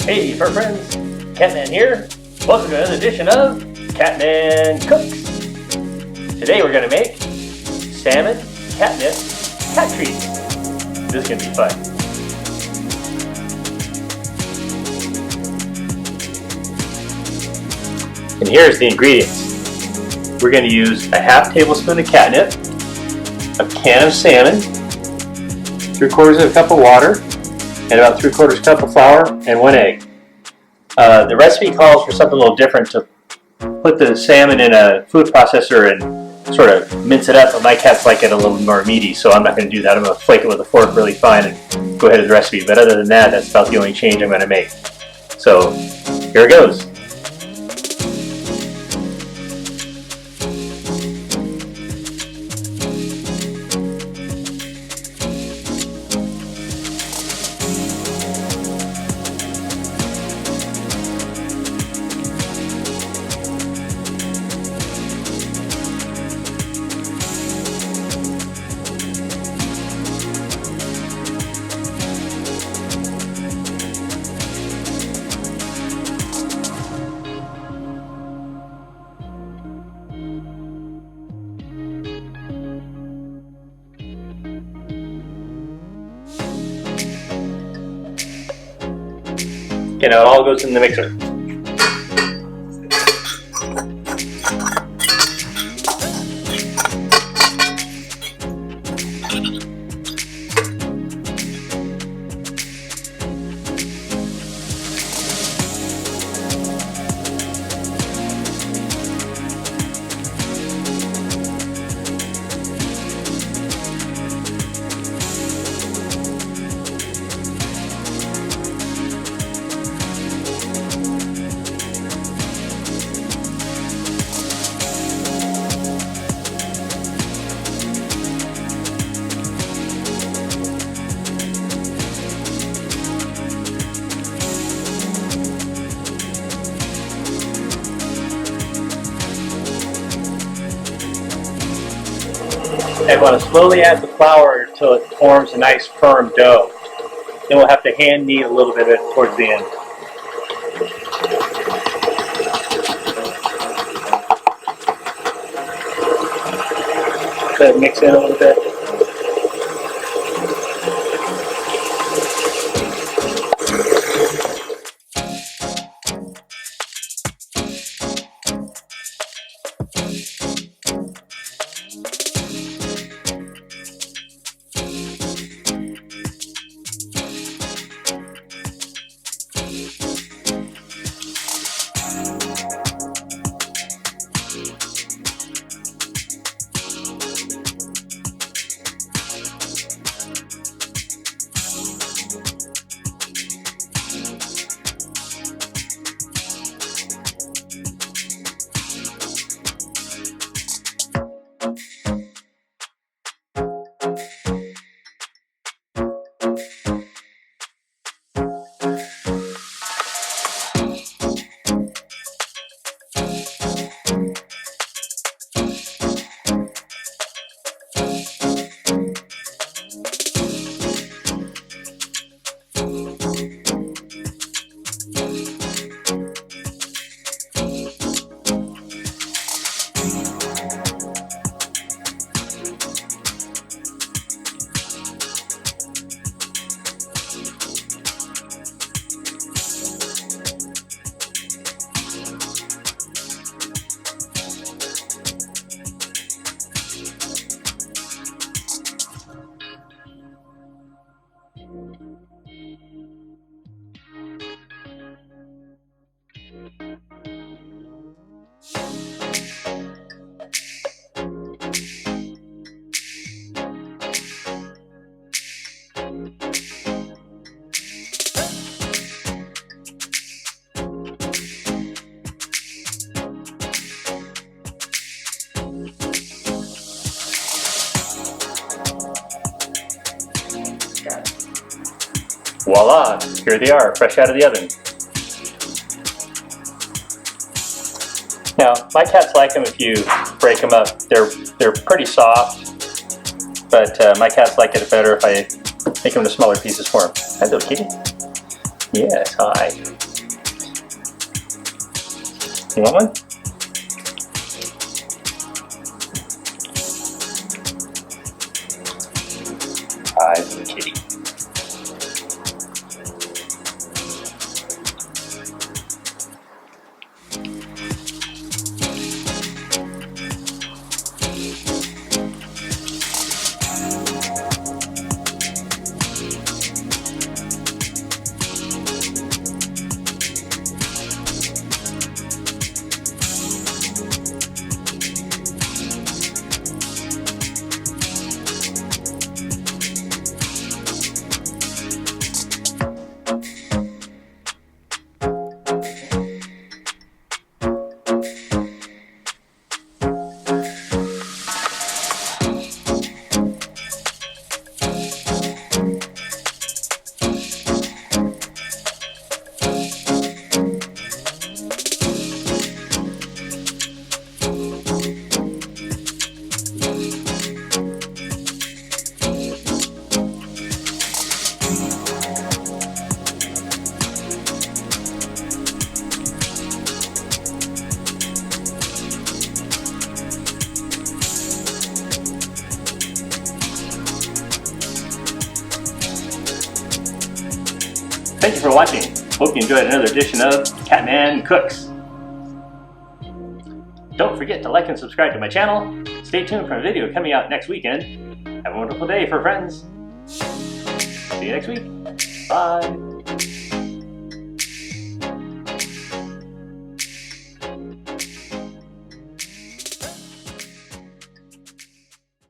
Hey fur friends, Catman here. Welcome to another edition of Catman Cooks. Today we're going to make salmon, catnip, cat treats. This is going to be fun. And here's the ingredients. We're going to use a half tablespoon of catnip, a can of salmon, 3/4 cup of water, and about 3/4 cup of flour and 1 egg. The recipe calls for something a little different, to put the salmon in a food processor and sort of mince it up, but my cats like it a little more meaty, so I'm not going to do that. I'm going to flake it with a fork really fine and go ahead with the recipe. But other than that, that's about the only change I'm going to make. So here it goes. You know, it all goes in the mixer. And want to slowly add the flour until it forms a nice firm dough. Then we'll have to hand knead a little bit of it towards the end. Let it mix in a little bit. Voila, here they are, fresh out of the oven. Now, my cats like them if you break them up. They're pretty soft, but my cats like it better if I make them into smaller pieces for them. Hi, little kitty. Yes, hi. You want one? Hi, little kitty. Thank you for watching. Hope you enjoyed another edition of Catman Cooks. Don't forget to like and subscribe to my channel. Stay tuned for a video coming out next weekend. Have a wonderful day, friends. See you next week. Bye.